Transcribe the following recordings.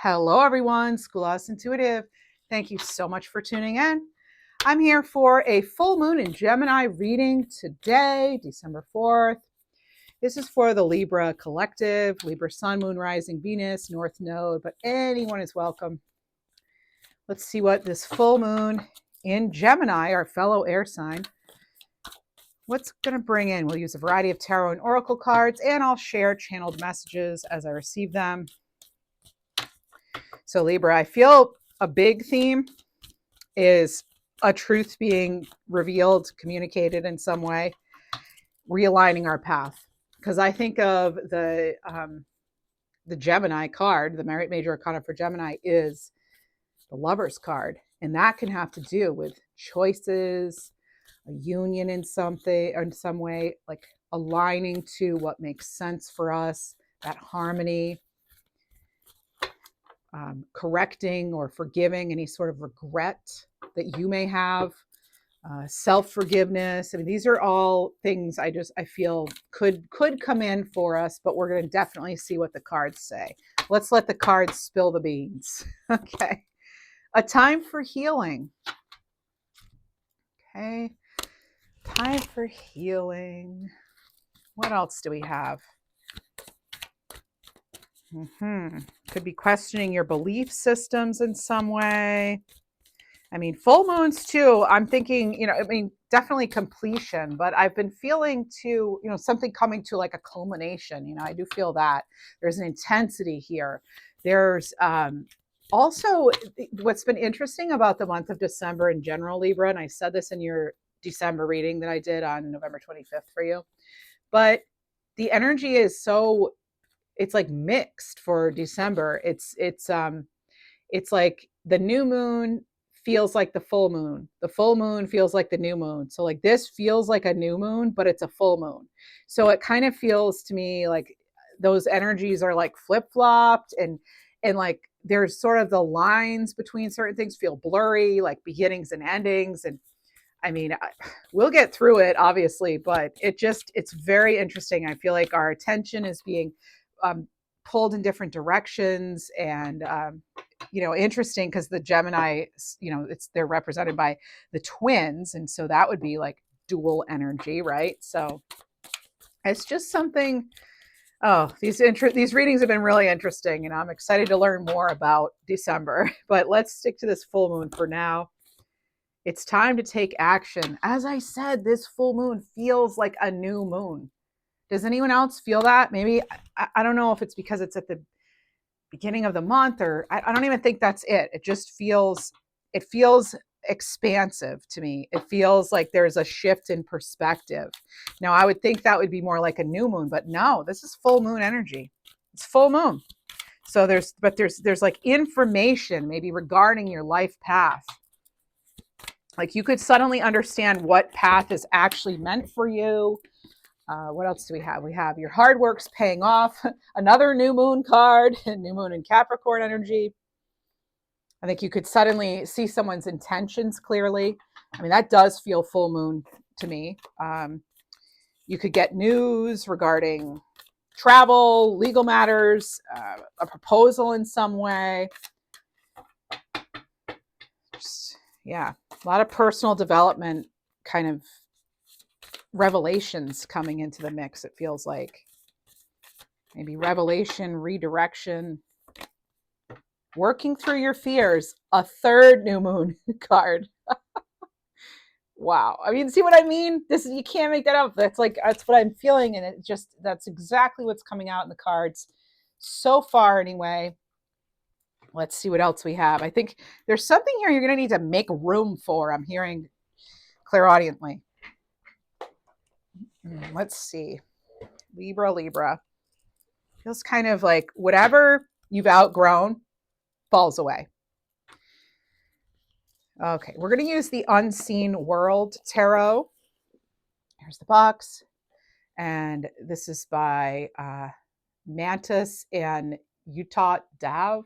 Hello, everyone. Schoolhouse Intuitive. Thank you so much for tuning in. I'm here for a full moon in Gemini reading today, December 4th. This is for the Libra collective, Libra Sun, Moon, Rising, Venus, North Node, but anyone is welcome. Let's see what this full moon in Gemini, our fellow air sign, what's going to bring in. We'll use a variety of tarot and oracle cards, and I'll share channeled messages as I receive them. So Libra, I feel a big theme is a truth being revealed, communicated in some way, realigning our path. Because I think of the Gemini card, the Major Arcana for Gemini is the Lover's card. And that can have to do with choices, a union in something, or in some way, like aligning to what makes sense for us, that harmony. Correcting or forgiving any sort of regret that you may have, self-forgiveness. I mean, these are all things I feel could come in for us, but we're going to definitely see what the cards say. Let's let the cards spill the beans. Okay. A time for healing. Okay. Time for healing. What else do we have? Could be questioning your belief systems in some way. I mean, full moons too. I'm thinking, definitely completion, but I've been feeling too, something coming to like a culmination. I do feel that there's an intensity here. There's also what's been interesting about the month of December in general, Libra, and I said this in your December reading that I did on November 25th for you, but the energy is it's like mixed for December. It's like the new moon feels like the full moon. The full moon feels like the new moon. So like this feels like a new moon, but it's a full moon. So it kind of feels to me like those energies are like flip-flopped and like there's sort of the lines between certain things feel blurry, like beginnings and endings. And I mean, we'll get through it obviously, but it's very interesting. I feel like our attention is being pulled in different directions, and interesting because the Gemini, they're represented by the twins, and so that would be like dual energy, right? So it's just something. Oh, these readings have been really interesting, and I'm excited to learn more about December. But let's stick to this full moon for now. It's time to take action. As I said, this full moon feels like a new moon. Does anyone else feel that? Maybe, I don't know if it's because it's at the beginning of the month, or I don't even think that's it. It feels expansive to me. It feels like there's a shift in perspective. Now, I would think that would be more like a new moon, but no, this is full moon energy. It's full moon. So there's like information maybe regarding your life path. Like you could suddenly understand what path is actually meant for you. What else do we have? We have your hard work's paying off. Another new moon card, new moon in Capricorn energy. I think you could suddenly see someone's intentions clearly. I mean, that does feel full moon to me. You could get news regarding travel, legal matters, a proposal in some way. A lot of personal development kind of revelations coming into the mix. It feels like maybe revelation, redirection, working through your fears. A third new moon card. Wow. I mean, see what I mean? You can't make that up. That's what I'm feeling. And that's exactly what's coming out in the cards so far anyway. Let's see what else we have. I think there's something here you're going to need to make room for. I'm hearing clairaudiently. Let's see. Libra. Feels kind of like whatever you've outgrown falls away. Okay, we're going to use the Unseen World Tarot. Here's the box. And this is by Mantas and Yytautr.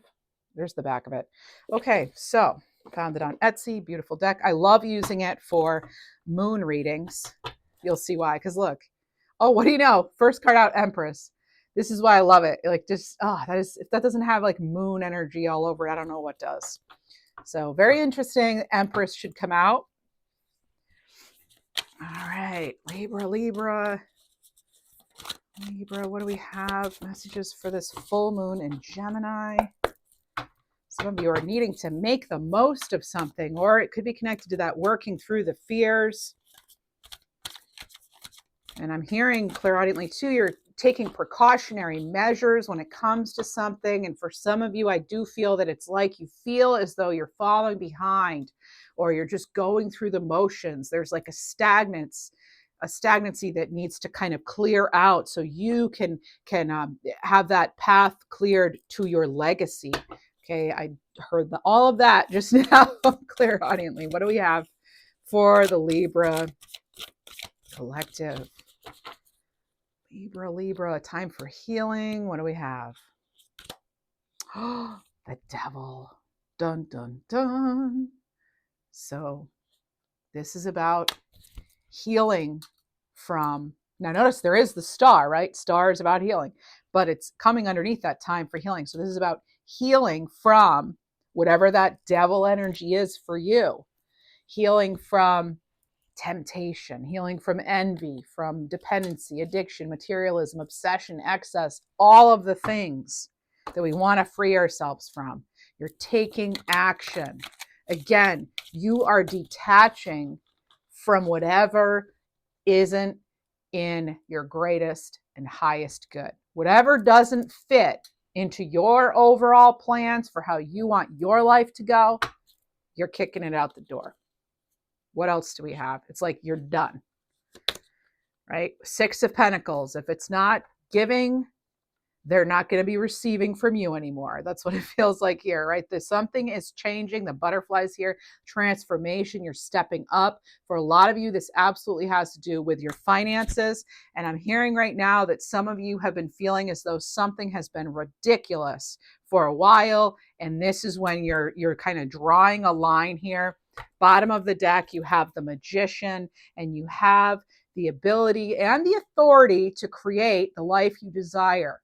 There's the back of it. Okay, so found it on Etsy. Beautiful deck. I love using it for moon readings. You'll see why. Because look. Oh, what do you know? First card out, Empress. This is why I love it. Like just, that is, if that doesn't have like moon energy all over it, I don't know what does. So very interesting. Empress should come out. All right, Libra. What do we have? Messages for this full moon in Gemini. Some of you are needing to make the most of something, or it could be connected to that working through the fears. And I'm hearing clairaudiently too, you're taking precautionary measures when it comes to something. And for some of you, I do feel that it's like you feel as though you're falling behind, or you're just going through the motions. There's like a stagnancy that needs to kind of clear out so you can have that path cleared to your legacy. Okay, I heard all of that just now clairaudiently. What do we have for the Libra collective? Libra, time for healing. What do we have? Oh, the devil. Dun, dun, dun. So this is about healing from, now notice there is the star, right? Star is about healing, but it's coming underneath that time for healing. So this is about healing from whatever that devil energy is for you. Healing from temptation, healing from envy, from dependency, addiction, materialism, obsession, excess, all of the things that we want to free ourselves from. You're taking action. Again, you are detaching from whatever isn't in your greatest and highest good. Whatever doesn't fit into your overall plans for how you want your life to go, you're kicking it out the door. What else do we have? It's like you're done, right? 6 of Pentacles. If it's not giving, they're not going to be receiving from you anymore. That's what it feels like here, right? Something is changing. The butterflies here, transformation. You're stepping up. For a lot of you, this absolutely has to do with your finances. And I'm hearing right now that some of you have been feeling as though something has been ridiculous for a while. And this is when you're kind of drawing a line here. Bottom of the deck, you have the Magician, and you have the ability and the authority to create the life you desire.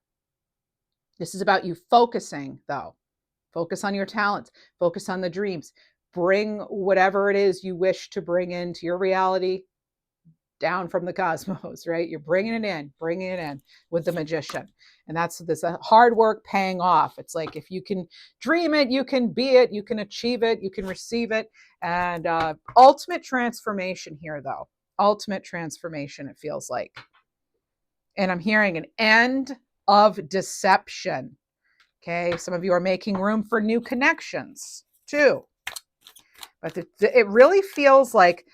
This is about you focusing, though. Focus on your talents. Focus on the dreams. Bring whatever it is you wish to bring into your reality down from the cosmos, right? You're bringing it in with the Magician. And that's this hard work paying off. It's like if you can dream it, you can be it, you can achieve it, you can receive it. And ultimate transformation here, though. Ultimate transformation, it feels like. And I'm hearing an end of deception. Okay, some of you are making room for new connections too. But it really feels like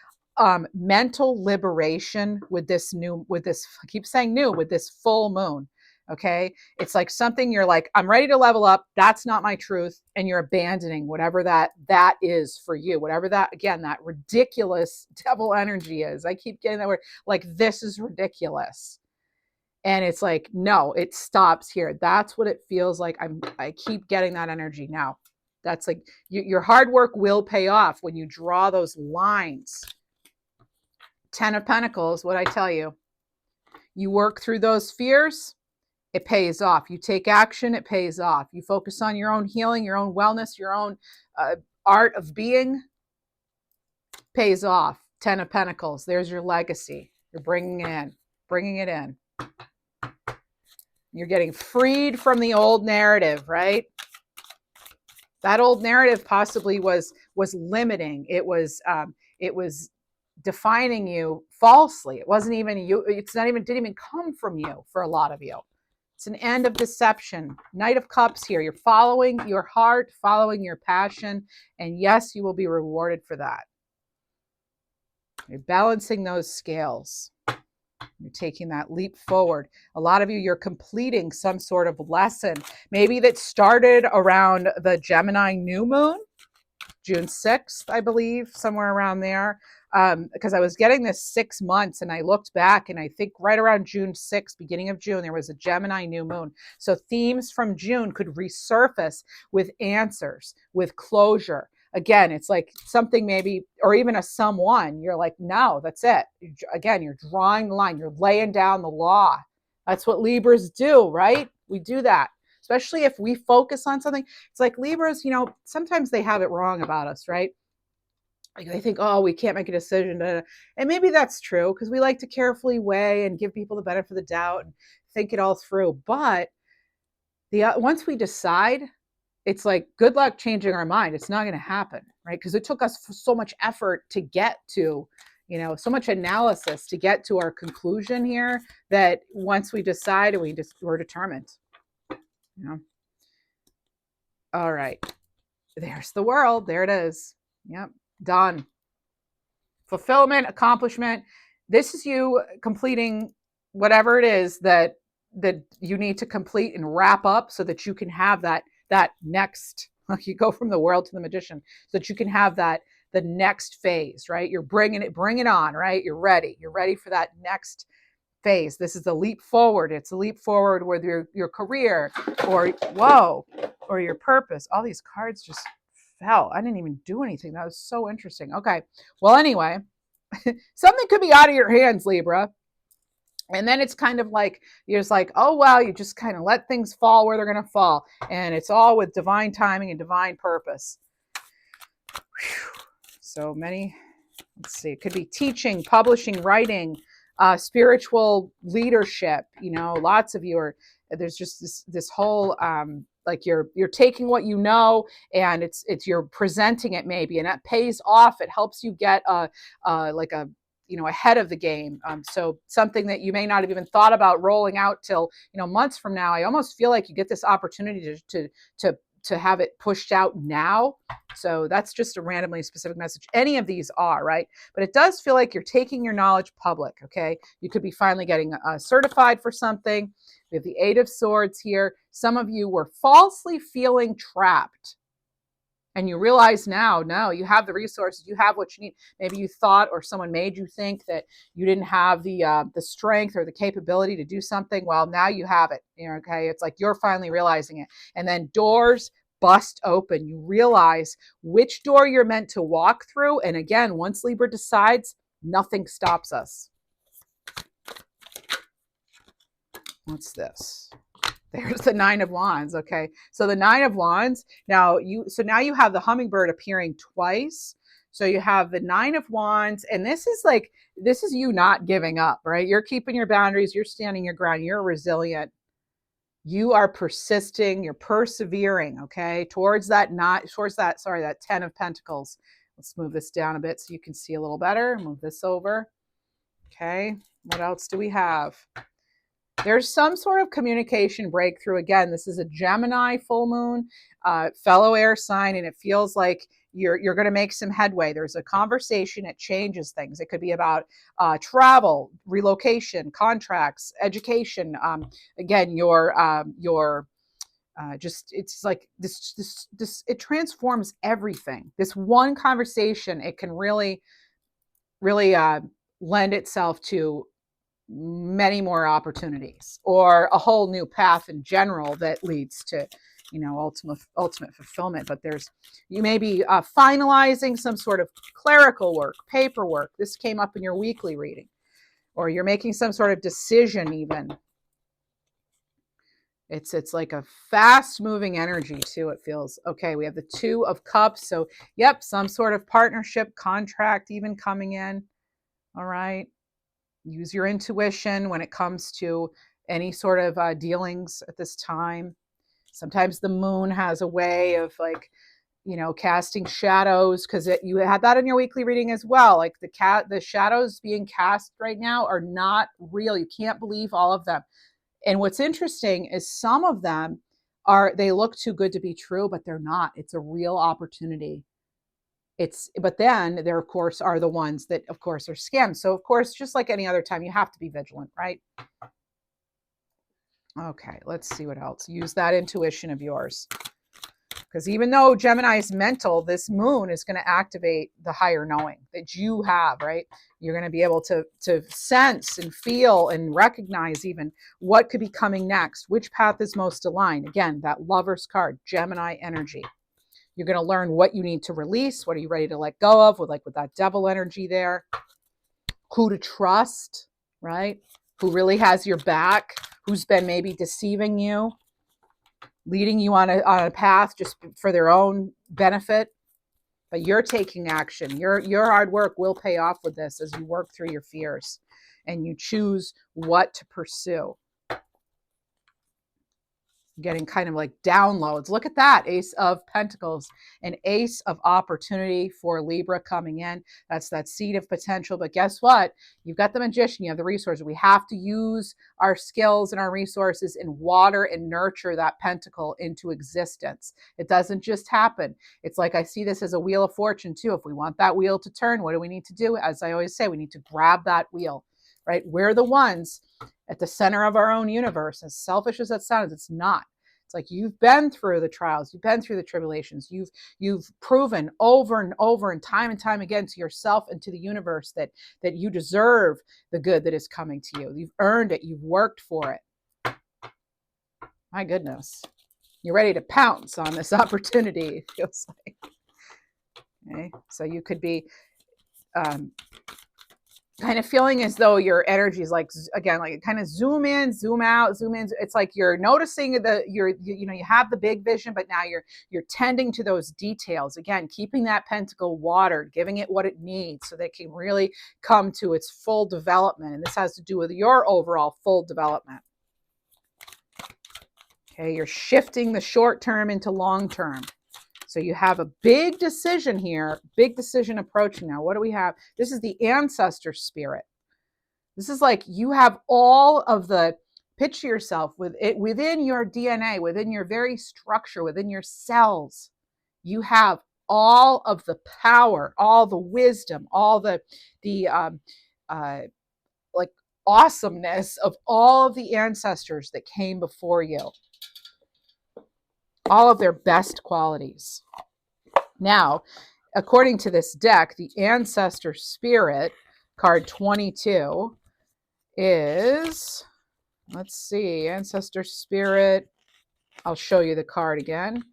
mental liberation with this, I keep saying new, with this full moon. Okay, it's like something you're like, I'm ready to level up. That's not my truth. And you're abandoning whatever that is for you, whatever that, again, that ridiculous devil energy is. I keep getting that word, like, this is ridiculous. And it's like, no, it stops here. That's what it feels like. I keep getting that energy now. That's like your hard work will pay off when you draw those lines. 10 of Pentacles, what I tell you, you work through those fears, it pays off. You take action, it pays off. You focus on your own healing, your own wellness, your own art of being, pays off. 10 of Pentacles, there's your legacy. You're bringing it in. You're getting freed from the old narrative, right? That old narrative possibly was limiting. It was defining you falsely. It wasn't even you. Didn't even come from you for a lot of you. It's an end of deception. Knight of Cups here. You're following your heart, following your passion, and yes, you will be rewarded for that. You're balancing those scales. You're taking that leap forward. A lot of you, you're completing some sort of lesson, maybe that started around the Gemini new moon, June 6th, I believe, somewhere around there. Because I was getting this 6 months and I looked back and I think right around June 6th, beginning of June, there was a Gemini new moon. So themes from June could resurface with answers, with closure. Again, it's like something maybe, or even a someone, you're like, no, that's it. Again, you're drawing the line. You're laying down the law. That's what Libras do, right? We do that. Especially if we focus on something. It's like Libras, you know, sometimes they have it wrong about us, right? Like they think, oh, we can't make a decision. And maybe that's true because we like to carefully weigh and give people the benefit of the doubt and think it all through. But once we decide, it's like, good luck changing our mind. It's not going to happen, right? Because it took us so much effort to get to, you know, so much analysis to get to our conclusion here that once we decide, we're determined, you know. All right. There's the world. There it is. Yep. Done. Fulfillment, accomplishment. This is you completing whatever it is that you need to complete and wrap up so that you can have that next, you go from the world to the magician, so that you can have the next phase, right? You're bring it on, right? You're ready for that next phase. This is a leap forward. It's a leap forward with your career or your purpose. All these cards just fell. I didn't even do anything. That was so interesting. Okay. Well, anyway, something could be out of your hands, Libra. And then it's kind of like, you're just like, oh, well, you just kind of let things fall where they're going to fall. And it's all with divine timing and divine purpose. Whew. So many, let's see, it could be teaching, publishing, writing, spiritual leadership. You know, lots of you are, there's just this whole, like you're taking what you know and it's you're presenting it maybe, and that pays off. It helps you get ahead of the game. So something that you may not have even thought about rolling out till, months from now. I almost feel like you get this opportunity to have it pushed out now. So that's just a randomly specific message. Any of these are, right? But it does feel like you're taking your knowledge public, okay? You could be finally getting certified for something. We have the Eight of Swords here. Some of you were falsely feeling trapped. And you realize now, no, you have the resources, you have what you need. Maybe you thought, or someone made you think that you didn't have the strength or the capability to do something. Well, now you have it. Okay, it's like you're finally realizing it. And then doors bust open. You realize which door you're meant to walk through. And again, once Libra decides, nothing stops us. What's this? There's the Nine of Wands. Okay. So the Nine of Wands, now you have the hummingbird appearing twice. So you have the Nine of Wands, and this is you not giving up, right? You're keeping your boundaries. You're standing your ground. You're resilient. You are persisting. You're persevering. Okay. Towards that 10 of Pentacles. Let's move this down a bit so you can see a little better. Move this over. Okay. What else do we have? There's some sort of communication breakthrough. Again, this is a Gemini full moon, fellow air sign, and it feels like you're going to make some headway. There's a conversation. It changes things. It could be about travel, relocation, contracts, education. Again, it's like this. It transforms everything. This one conversation, it can really, really lend itself to many more opportunities or a whole new path in general that leads to, ultimate fulfillment. But you may be finalizing some sort of clerical work, paperwork. This came up in your weekly reading, or you're making some sort of decision even. It's like a fast moving energy too. It feels okay. We have the Two of Cups. So yep, some sort of partnership, contract even coming in. All right. Use your intuition when it comes to any sort of dealings at this time. Sometimes the moon has a way of casting shadows, because you had that in your weekly reading as well. Like the shadows being cast right now are not real. You can't believe all of them. And what's interesting is some of them they look too good to be true, but they're not. It's a real opportunity. But then there, of course, are the ones that, of course, are scams. So, of course, just like any other time, you have to be vigilant, right? Okay, let's see what else. Use that intuition of yours. Because even though Gemini is mental, this moon is going to activate the higher knowing that you have, right? You're going to be able to sense and feel and recognize even what could be coming next, which path is most aligned. Again, that Lover's card, Gemini energy. You're going to learn what you need to release. What are you ready to let go of with that devil energy there? Who to trust, right? Who really has your back? who's been maybe deceiving you, leading you on a path just for their own benefit. But you're taking action. Your hard work will pay off with this as you work through your fears and you choose what to pursue. Getting kind of like downloads. Look at that, Ace of Pentacles, an ace of opportunity for Libra coming in. That's that seed of potential. But guess what? You've got the Magician, you have the resources. We have to use our skills and our resources and water and nurture that pentacle into existence. It doesn't just happen. It's like, I see this as a wheel of fortune too. If we want that wheel to turn, what do we need to do? As I always say, we need to grab that wheel, right? We're the ones at the center of our own universe. As selfish as that sounds, it's not. It's like, you've been through the trials, you've been through the tribulations, you've proven over and over and time again to yourself and to the universe that you deserve the good that is coming to you. You've earned it, you've worked for it. My goodness. You're ready to pounce on this opportunity, it feels like. Okay, so you could be kind of feeling as though your energy is like, again, like kind of zoom in, zoom out, zoom in. It's like you're noticing you have the big vision, but now you're tending to those details. Again, keeping that pentacle watered, giving it what it needs so that it can really come to its full development. And this has to do with your overall full development. Okay, you're shifting the short term into long term. So you have a big decision here, big decision approaching now. What do we have? This is the ancestor spirit. This is like, you have all of the, picture yourself with it within your DNA, within your very structure, within your cells. You have all of the power, all the wisdom, all the like awesomeness of all of the ancestors that came before you. All of their best qualities. Now, according to this deck, the ancestor spirit, card 22, is, let's see, ancestor spirit. I'll show you the card again.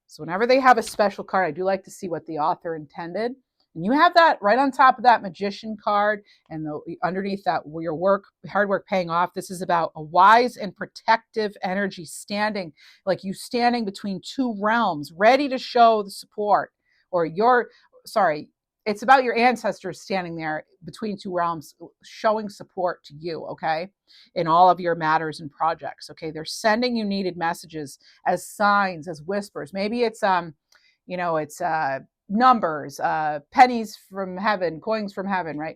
So whenever they have a special card, I do like to see what the author intended. And you have that right on top of that Magician card, and underneath that, your hard work paying off. This is about a wise and protective energy standing between two realms, ready to show the support, it's about your ancestors standing there between two realms, showing support to you, okay, in all of your matters and projects, okay? They're sending you needed messages as signs, as whispers. Maybe it's, numbers, pennies from heaven, coins from heaven, right?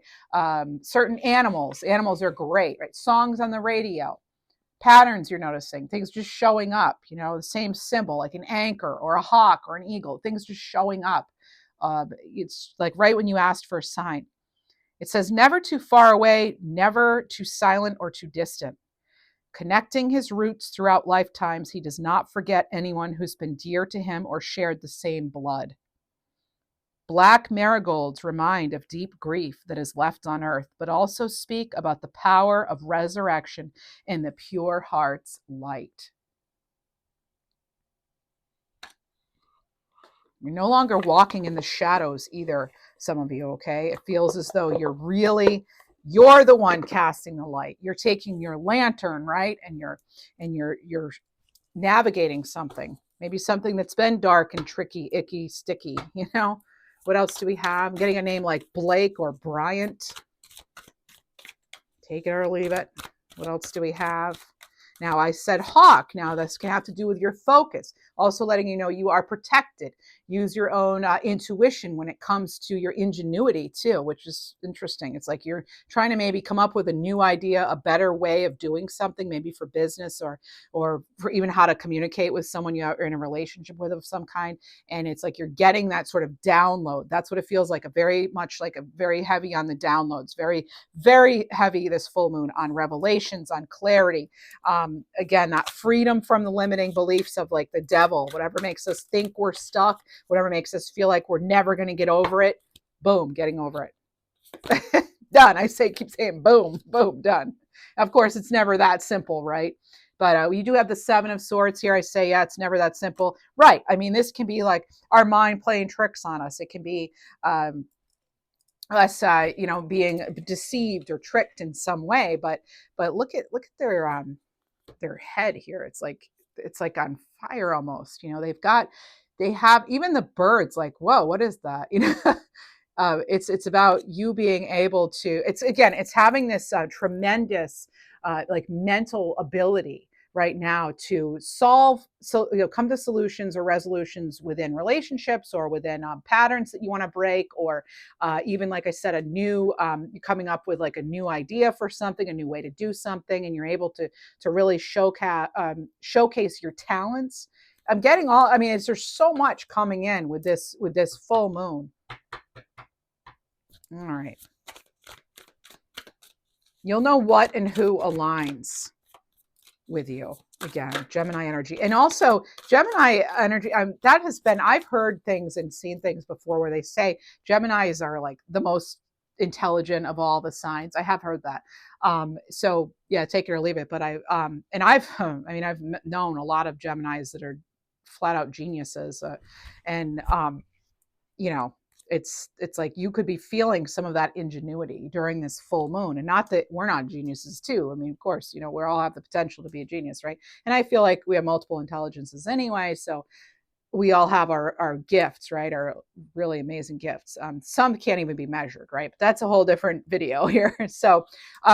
Certain animals are great, right? Songs on the radio, patterns you're noticing, things just showing up, the same symbol, like an anchor or a hawk or an eagle, things just showing up. It's like right when you asked for a sign. It says, never too far away, never too silent or too distant. Connecting his roots throughout lifetimes, he does not forget anyone who's been dear to him or shared the same blood. Black marigolds remind of deep grief that is left on earth, but also speak about the power of resurrection in the pure heart's light. You're no longer walking in the shadows either, some of you, okay? It feels as though you're the one casting the light. You're taking your lantern, right? And you're navigating something. Maybe something that's been dark and tricky, icky, sticky, What else do we have? I'm getting a name like Blake or Bryant. Take it or leave it. What else do we have? Now, I said hawk. Now, this can have to do with your focus. Also letting you know you are protected. Use your own intuition when it comes to your ingenuity, too, which is interesting. It's like you're trying to maybe come up with a new idea, a better way of doing something, maybe for business or for even how to communicate with someone you're in a relationship with of some kind. And it's like you're getting that sort of download. That's what it feels like, very heavy on the downloads, very, very heavy this full moon on revelations, on clarity. Again, that freedom from the limiting beliefs of like the devil, whatever makes us think we're stuck, whatever makes us feel like we're never going to get over it. Boom, getting over it. Done. Keep saying boom, boom, done. Of course, it's never that simple, right? But you do have the Seven of Swords here. I say, yeah, it's never that simple. Right. I mean, this can be like our mind playing tricks on us. It can be us, being deceived or tricked in some way. But look at their their head here. It's like on fire almost. You know, they have even the birds like, whoa, what is that? You know, it's about you being able to. It's again, it's having this tremendous like mental ability right now to solve, so you know, come to solutions or resolutions within relationships or within patterns that you want to break, or even like I said, a new coming up with like a new idea for something, a new way to do something, and you're able to really showcase your talents. I'm getting all, I mean, there's so much coming in with this full moon. All right. You'll know what and who aligns with you. Again, Gemini energy. And also Gemini energy, that has been, I've heard things and seen things before where they say Geminis are like the most intelligent of all the signs. I have heard that. So yeah, take it or leave it. But I've known a lot of Geminis that are flat out geniuses. And you know, it's like you could be feeling some of that ingenuity during this full moon. And not that we're not geniuses too. I mean, of course, you know, we all have the potential to be a genius, right? And I feel like we have multiple intelligences anyway. So we all have our gifts, right? Our really amazing gifts. Some can't even be measured, right? But that's a whole different video here. So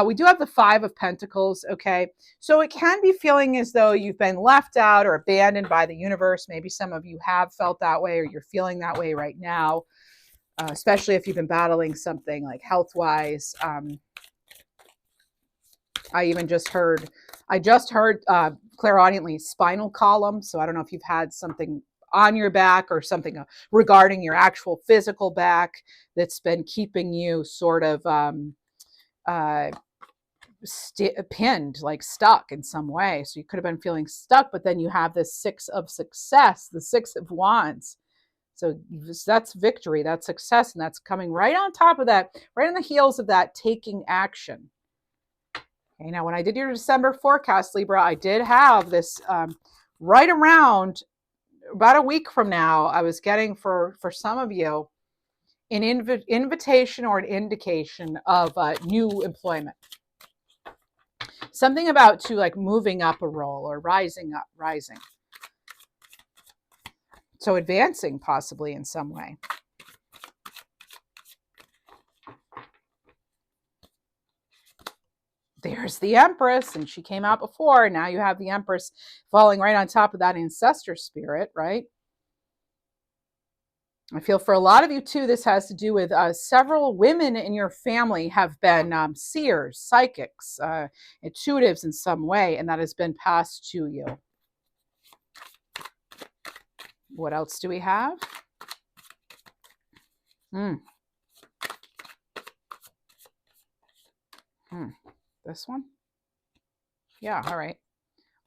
we do have the Five of Pentacles, okay? So it can be feeling as though you've been left out or abandoned by the universe. Maybe some of you have felt that way, or you're feeling that way right now, especially if you've been battling something like health-wise. I just heard clairaudiently spinal column. So I don't know if you've had something on your back or something regarding your actual physical back that's been keeping you sort of pinned, like stuck in some way. So you could have been feeling stuck, but then you have this Six of Success, the Six of Wands. So that's victory, that's success, and that's coming right on top of that, right on the heels of that, taking action. Okay, now when I did your December forecast, Libra, I did have this right around about a week from now, I was getting for some of you an invitation or an indication of new employment. Something about to like moving up a role or rising. So advancing possibly in some way. There's the Empress, and she came out before. Now you have the Empress falling right on top of that ancestor spirit, right? I feel for a lot of you too, this has to do with several women in your family have been seers, psychics, intuitives in some way, and that has been passed to you. What else do we have? This one? Yeah, all right.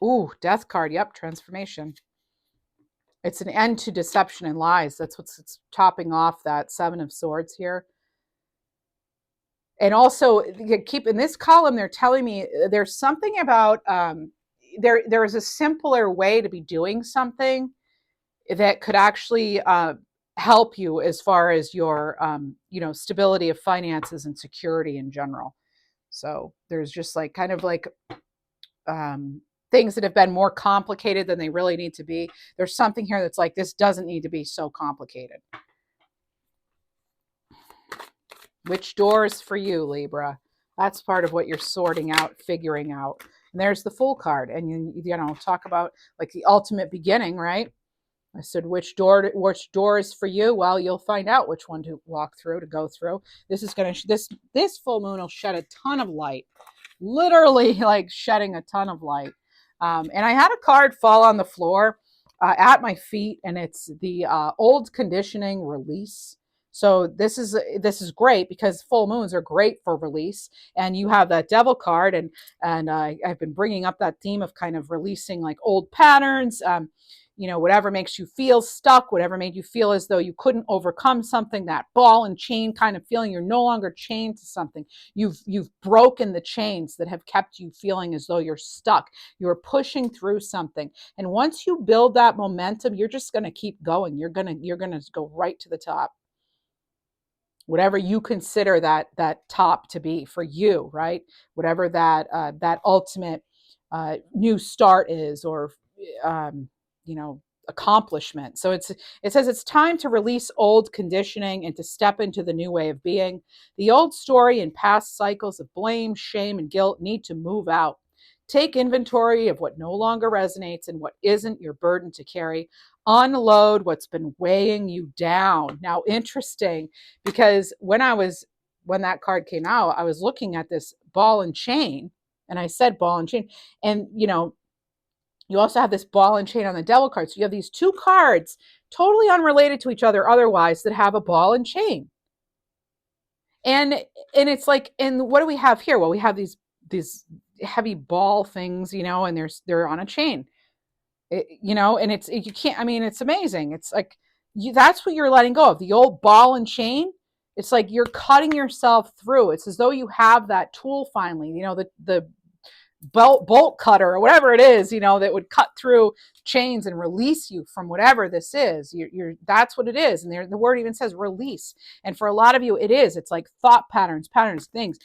Ooh, Death card. Yep, transformation. It's an end to deception and lies. That's what's topping off that Seven of Swords here. And also, keep in this column, they're telling me there's something about there is a simpler way to be doing something that could actually help you as far as your stability of finances and security in general. So there's just like kind of like things that have been more complicated than they really need to be. There's something here that's like, this doesn't need to be so complicated. Which door is for you, Libra? That's part of what you're sorting out, figuring out. And there's the Fool card. And you know, talk about like the ultimate beginning, right? I said, which door is for you? Well, you'll find out which one to walk through, to go through. This is going to, this full moon will shed a ton of light, literally like shedding a ton of light. And I had a card fall on the floor at my feet, and it's the old conditioning release. So this is great because full moons are great for release, and you have that Devil card, and I've been bringing up that theme of kind of releasing like old patterns. Whatever makes you feel stuck, whatever made you feel as though you couldn't overcome something, that ball and chain kind of feeling, you're no longer chained to something. You've broken the chains that have kept you feeling as though you're stuck. You're pushing through something. And once you build that momentum, you're just going to keep going. You're going to go right to the top. Whatever you consider that top to be for you, right? Whatever that ultimate new start is, or you know, accomplishment. So it says it's time to release old conditioning and to step into the new way of being. The old story and past cycles of blame, shame, and guilt need to move out. Take inventory of what no longer resonates and what isn't your burden to carry. Unload what's been weighing you down. Now, interesting, because when that card came out, I was looking at this ball and chain, and I said ball and chain, and you know, you also have this ball and chain on the devil card. So you have these two cards totally unrelated to each other otherwise that have a ball and chain. And it's like, and what do we have here? Well, we have these heavy ball things, you know, and they're on a chain. You know, and you can't, I mean, it's amazing. It's like that's what you're letting go of, the old ball and chain. It's like you're cutting yourself through. It's as though you have that tool finally, you know, the bolt cutter or whatever it is, you know, that would cut through chains and release you from whatever this is. You're that's what it is. And there, the word even says release. And for a lot of you, it is. It's like thought patterns, things.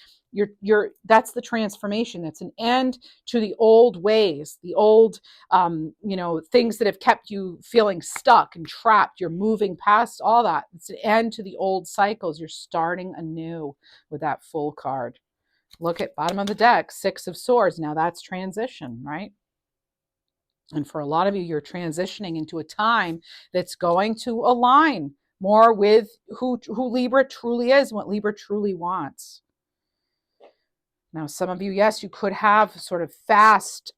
That's the transformation. That's an end to the old ways, the old, you know, things that have kept you feeling stuck and trapped. You're moving past all that. It's an end to the old cycles. You're starting anew with that full card. Look at bottom of the deck, 6 of Swords. Now that's transition, right? And for a lot of you, you're transitioning into a time that's going to align more with who Libra truly is, what Libra truly wants. Now, some of you, yes, you could have sort of fast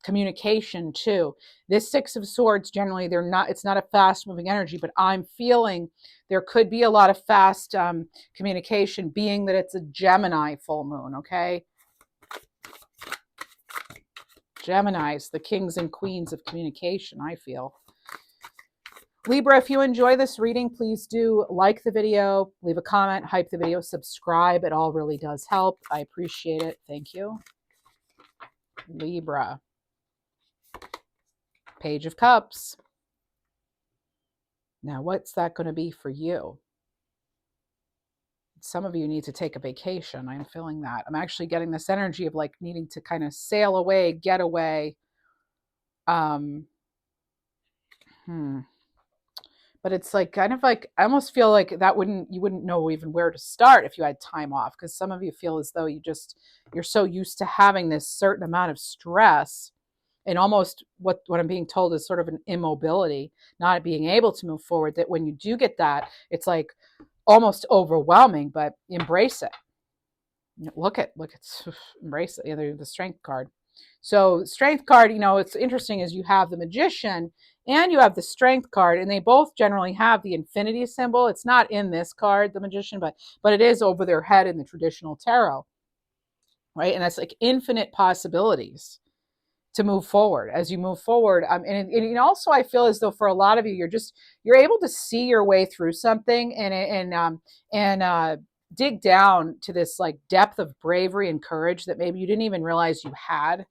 communication too. This 6 of Swords, generally, it's not a fast moving energy, but I'm feeling there could be a lot of fast communication, being that it's a Gemini full moon, okay? Geminis, the kings and queens of communication, I feel. Libra, if you enjoy this reading, please do like the video, leave a comment, hype the video, subscribe. It all really does help. I appreciate it. Thank you. Libra. Page of Cups. Now, what's that going to be for you? Some of you need to take a vacation. I'm feeling that. I'm actually getting this energy of like needing to kind of sail away, get away. But it's like kind of like, I almost feel like you wouldn't know even where to start if you had time off, because some of you feel as though you're so used to having this certain amount of stress and almost what I'm being told is sort of an immobility, not being able to move forward, that when you do get that, it's like almost overwhelming, but embrace it. Look at embrace it. The Strength card. So Strength card, you know, it's interesting is you have the Magician and you have the Strength card, and they both generally have the infinity symbol. It's not in this card, the Magician, but it is over their head in the traditional tarot, right? And that's like infinite possibilities to move forward. As you move forward, and also I feel as though for a lot of you, you're able to see your way through something and dig down to this like depth of bravery and courage that maybe you didn't even realize you had.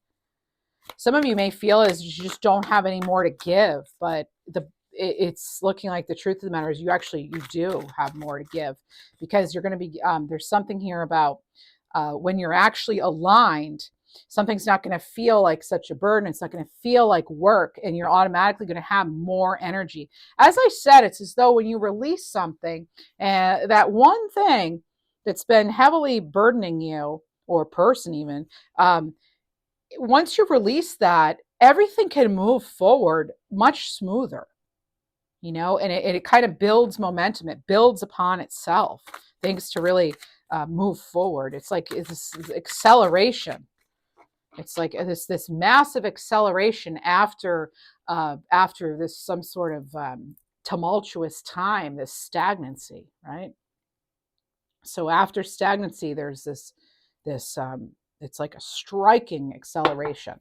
Some of you may feel as you just don't have any more to give, but it's looking like the truth of the matter is you do have more to give, because you're going to be, there's something here about when you're actually aligned, something's not going to feel like such a burden. It's not going to feel like work, and you're automatically going to have more energy. As I said, it's as though when you release something, that one thing that's been heavily burdening you, or person even, once you release that, everything can move forward much smoother, you know, and it kind of builds momentum. It builds upon itself, things to really move forward. It's like it's acceleration. It's like this massive acceleration after this some sort of tumultuous time, this stagnancy, right? So after stagnancy, there's this it's like a striking acceleration.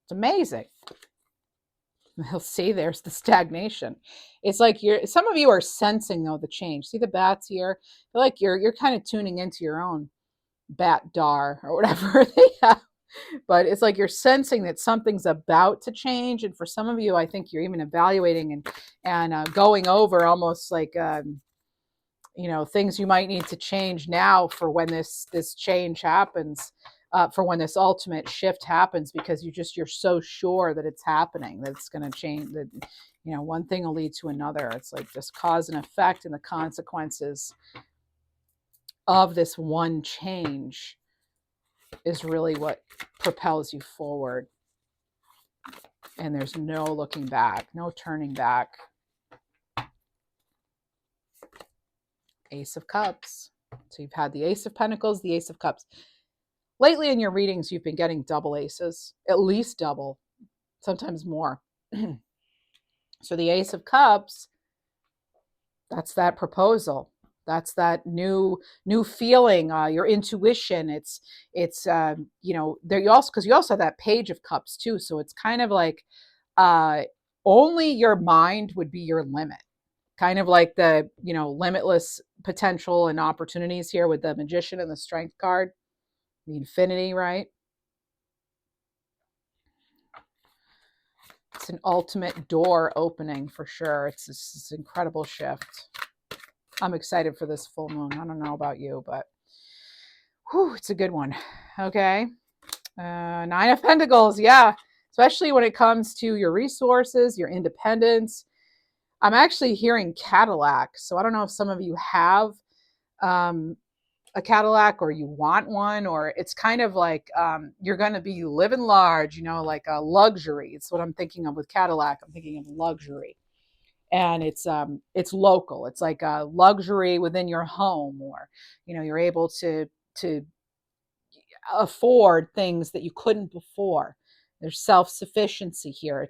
It's amazing. You'll see there's the stagnation. It's like some of you are sensing though the change. See the bats here? I feel like you're kind of tuning into your own bat dar or whatever they have. But it's like you're sensing that something's about to change. And for some of you, I think you're even evaluating and going over almost like you know, things you might need to change now for when this change happens. for when this ultimate shift happens, because you're so sure that it's happening, that it's going to change, that, you know, one thing will lead to another. It's like this cause and effect, and the consequences of this one change is really what propels you forward. And there's no looking back, no turning back. Ace of Cups. So you've had the Ace of Pentacles, the Ace of Cups. Lately in your readings, you've been getting double aces, at least double, sometimes more. So the Ace of Cups, that's that proposal. That's that new feeling, your intuition. It's you know, there you also, because you also have that Page of Cups too. So it's kind of like only your mind would be your limit. Kind of like the, you know, limitless potential and opportunities here with the Magician and the Strength card, the Infinity, right? It's an ultimate door opening for sure. It's this incredible shift. I'm excited for this full moon. I don't know about you, but whew, it's a good one. Okay. Nine of Pentacles. Yeah. Especially when it comes to your resources, your independence. I'm actually hearing Cadillac. So I don't know if some of you have a Cadillac, or you want one, or it's kind of like you're going to be living large, you know, like a luxury. It's what I'm thinking of with Cadillac. I'm thinking of luxury. And it's local. It's like a luxury within your home, or, you know, you're able to afford things that you couldn't before. There's self-sufficiency here.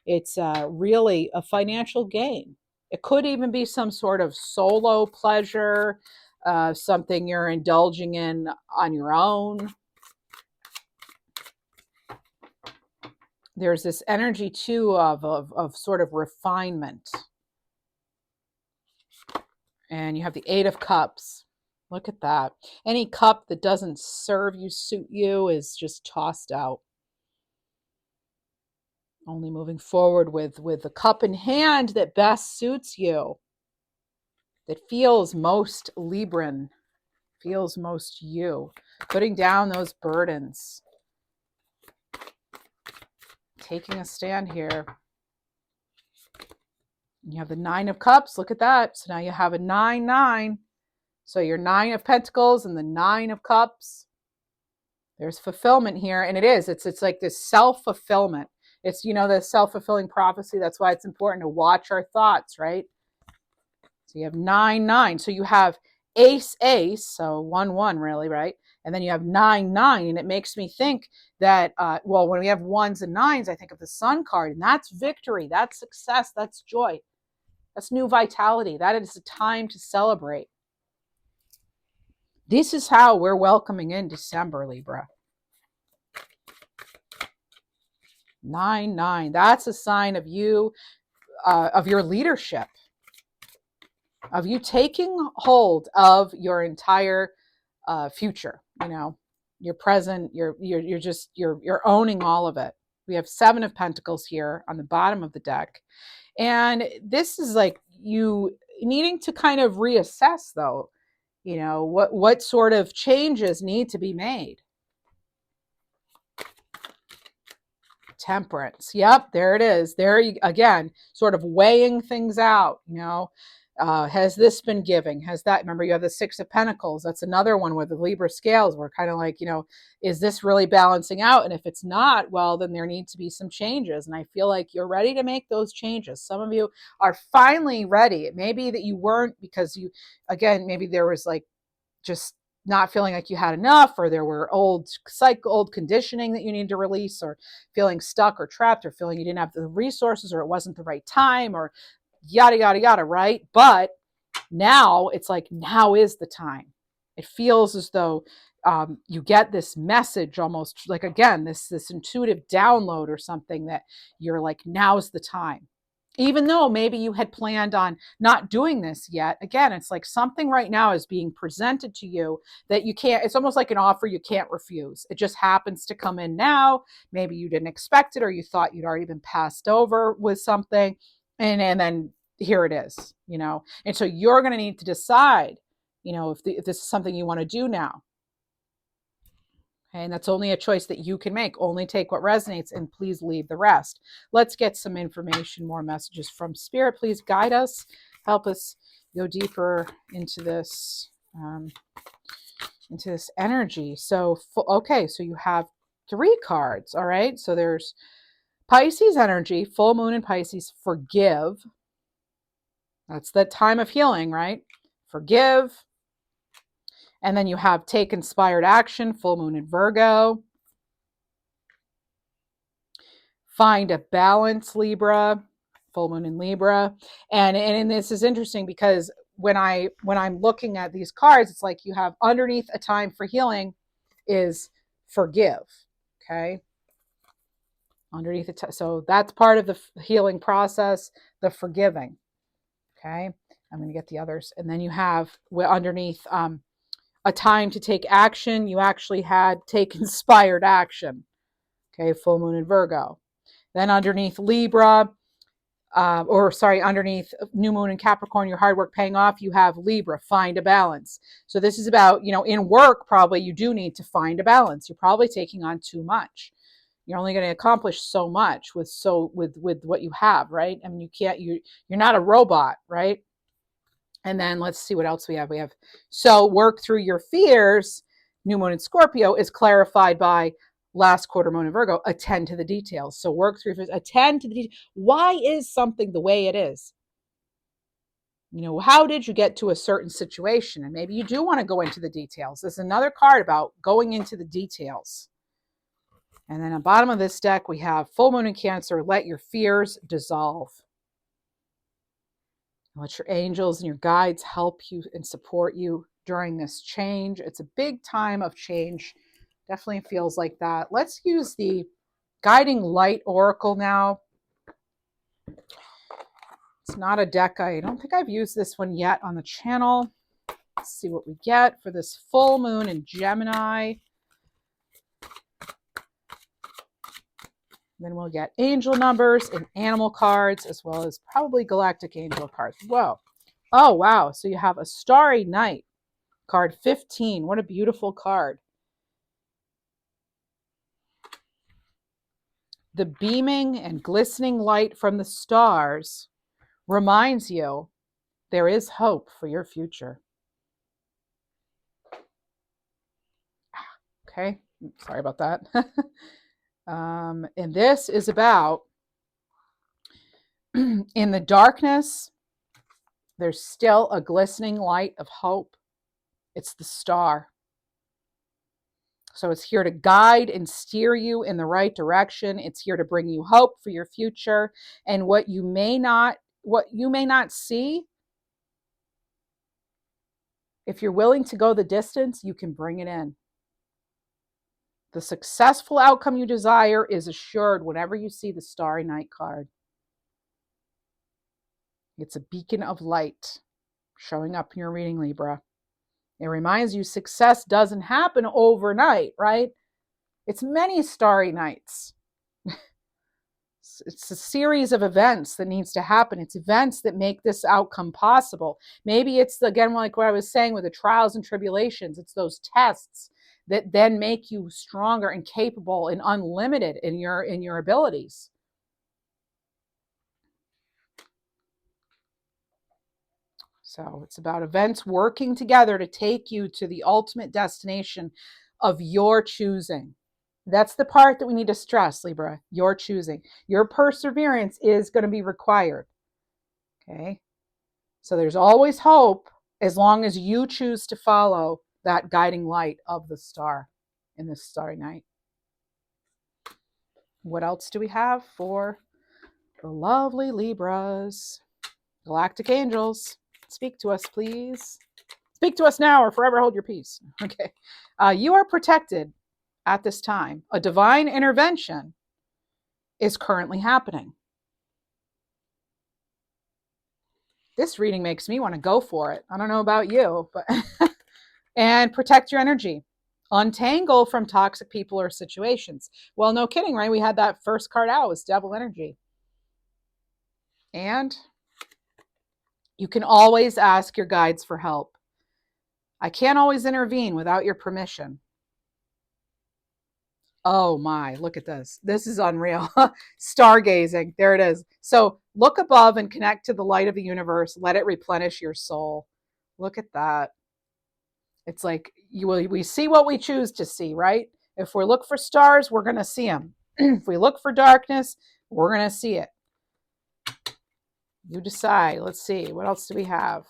It's really a financial gain. It could even be some sort of solo pleasure, something you're indulging in on your own. There's this energy too of sort of refinement. And you have the Eight of Cups. Look at that. Any cup that doesn't serve you, suit you, is just tossed out. Only moving forward with the cup in hand that best suits you, that feels most Libran, feels most you. Putting down those burdens. Taking a stand here. You have the Nine of Cups. Look at that. So now you have a 9-9. So your Nine of Pentacles and the Nine of Cups. There's fulfillment here. And it's like this self-fulfillment. It's, you know, the self-fulfilling prophecy. That's why it's important to watch our thoughts, right? So you have 9-9. So you have Ace, so 1-1 really, right? And then you have 9-9. And it makes me think that, well, when we have ones and nines, I think of the Sun card. And that's victory. That's success. That's joy. That's new vitality. That is a time to celebrate. This is how we're welcoming in December, Libra. 9-9. That's a sign of you, of your leadership, of you taking hold of your entire future. You know, your present. You're owning all of it. We have Seven of Pentacles here on the bottom of the deck, and this is like you needing to kind of reassess, though. You know, what sort of changes need to be made. Temperance. Yep, there it is. There you again, sort of weighing things out. You know, has this been giving? Has that? Remember, you have the Six of Pentacles. That's another one with the Libra scales. We're kind of like, you know, is this really balancing out? And if it's not, well, then there need to be some changes. And I feel like you're ready to make those changes. Some of you are finally ready. It may be that you weren't, because you, again, maybe there was like just not feeling like you had enough, or there were old conditioning that you need to release, or feeling stuck or trapped, or feeling you didn't have the resources, or it wasn't the right time, or yada, yada, yada, right? But now it's like, now is the time. It feels as though you get this message, almost like, again, this intuitive download or something, that you're like, now's the time. Even though maybe you had planned on not doing this yet, again, it's like something right now is being presented to you that you can't, it's almost like an offer you can't refuse. It just happens to come in now. Maybe you didn't expect it, or you thought you'd already been passed over with something. And then here it is, you know. And so you're going to need to decide, you know, if this is something you want to do now. Okay, and that's only a choice that you can make. Only take what resonates and please leave the rest. Let's get some information, more messages from Spirit. Please guide us, help us go deeper into this energy. So, okay, so you have 3 cards. All right, so there's Pisces energy, full moon in Pisces, forgive. That's the time of healing, right? Forgive. And then you have take inspired action, full moon in Virgo. Find a balance, Libra, full moon in Libra. And this is interesting because when I'm looking at these cards, it's like you have underneath a time for healing is forgive. Okay. Underneath it. So that's part of the healing process, the forgiving. Okay. I'm going to get the others. And then you have underneath a time to take action. You actually had take inspired action. Okay. Full moon in Virgo. Then underneath Libra, underneath new moon in Capricorn, your hard work paying off, you have Libra, find a balance. So this is about, in work, probably you do need to find a balance. You're probably taking on too much. You're only going to accomplish so much with what you have, right? I mean, you're not a robot, right? And then let's see what else we have. So work through your fears. New moon in Scorpio is clarified by last quarter moon in Virgo, attend to the details. So work through, attend to the details. Why is something the way it is? How did you get to a certain situation? And maybe you do want to go into the details. There's another card about going into the details. And then at the bottom of this deck, we have full moon in Cancer, let your fears dissolve. Let your angels and your guides help you and support you during this change. It's a big time of change. Definitely feels like that. Let's use the Guiding Light Oracle now. It's not a deck. I don't think I've used this one yet on the channel. Let's see what we get for this full moon in Gemini. Then we'll get angel numbers and animal cards, as well as probably galactic angel cards. Whoa. Oh, wow. So you have a starry night, card 15. What a beautiful card. The beaming and glistening light from the stars reminds you there is hope for your future. Okay, sorry about that. And this is about in the darkness, there's still a glistening light of hope. It's the star. So it's here to guide and steer you in the right direction. It's here to bring you hope for your future. And what you may not see, if you're willing to go the distance, you can bring it in. The successful outcome you desire is assured whenever you see the Starry Night card. It's a beacon of light showing up in your reading, Libra. It reminds you success doesn't happen overnight, right? It's many starry nights. It's a series of events that needs to happen. It's events that make this outcome possible. Maybe it's, again, like what I was saying with the trials and tribulations. It's those tests that then make you stronger and capable and unlimited in your abilities. So it's about events working together to take you to the ultimate destination of your choosing. That's the part that we need to stress, Libra. Your choosing. Your perseverance is going to be required. Okay? So there's always hope as long as you choose to follow that guiding light of the star in this starry night. What else do we have for the lovely Libras? Galactic angels. Speak to us, please. Speak to us now or forever hold your peace. Okay. You are protected at this time. A divine intervention is currently happening. This reading makes me want to go for it. I don't know about you, but and protect your energy. Untangle from toxic people or situations. Well, no kidding, right? We had that first card out was devil energy. And you can always ask your guides for help. I can't always intervene without your permission. Oh my, look at this. This is unreal. Stargazing. There it is. So look above and connect to the light of the universe. Let it replenish your soul. Look at that. It's like we see what we choose to see, right? If we look for stars, we're going to see them. If we look for darkness, we're going to see it. You decide. Let's see. What else do we have?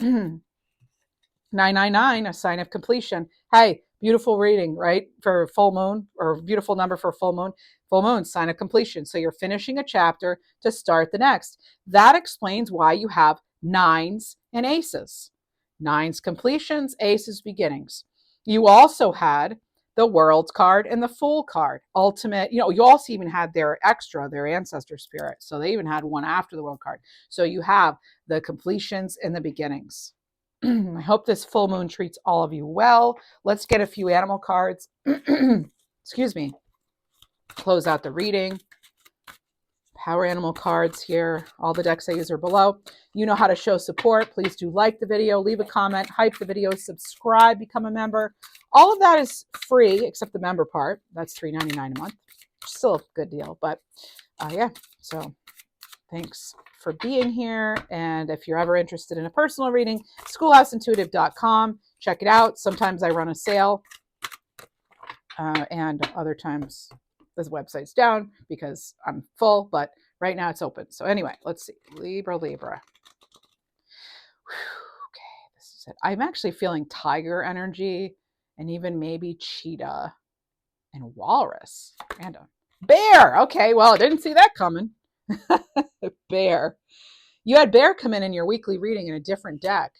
999, a sign of completion. Hey, beautiful reading, right? For full moon, or beautiful number for full moon. Full moon, sign of completion. So you're finishing a chapter to start the next. That explains why you have nines and aces. Nines completions, aces beginnings. You also had the world card and the fool card. Ultimate, you also even had their extra, their ancestor spirit. So they even had one after the world card. So you have the completions and the beginnings. I hope this full moon treats all of you well. Let's get a few animal cards. Excuse me. Close out the reading. Power animal cards here. All the decks I use are below. You know how to show support. Please do like the video, leave a comment, hype the video, subscribe, become a member. All of that is free except the member part. That's $3.99 a month. Still a good deal, but yeah. So thanks for being here. And if you're ever interested in a personal reading, schoolhouseintuitive.com. Check it out. Sometimes I run a sale, and other times this website's down because I'm full, but right now it's open. So anyway, let's see. Libra. Okay, this is it. I'm actually feeling tiger energy and even maybe cheetah and walrus. Random. Bear. Okay, well, I didn't see that coming. Bear. You had bear come in your weekly reading in a different deck.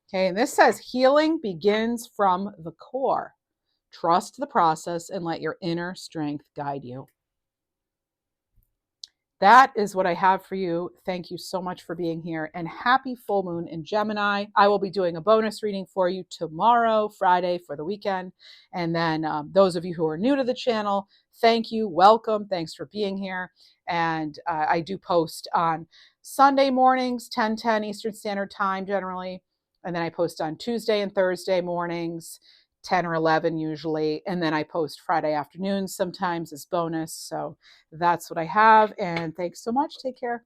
Okay, and this says healing begins from the core. Trust the process and let your inner strength guide you. That is what I have for you. Thank you so much for being here, and happy full moon in Gemini. I will be doing a bonus reading for you tomorrow, Friday, for the weekend. And then those of you who are new to the channel, thank you. Welcome. Thanks for being here. And I do post on Sunday mornings, 10:10 Eastern Standard Time generally. And then I post on Tuesday and Thursday mornings, 10 or 11 usually. And then I post Friday afternoons sometimes as bonus. So that's what I have. And thanks so much. Take care.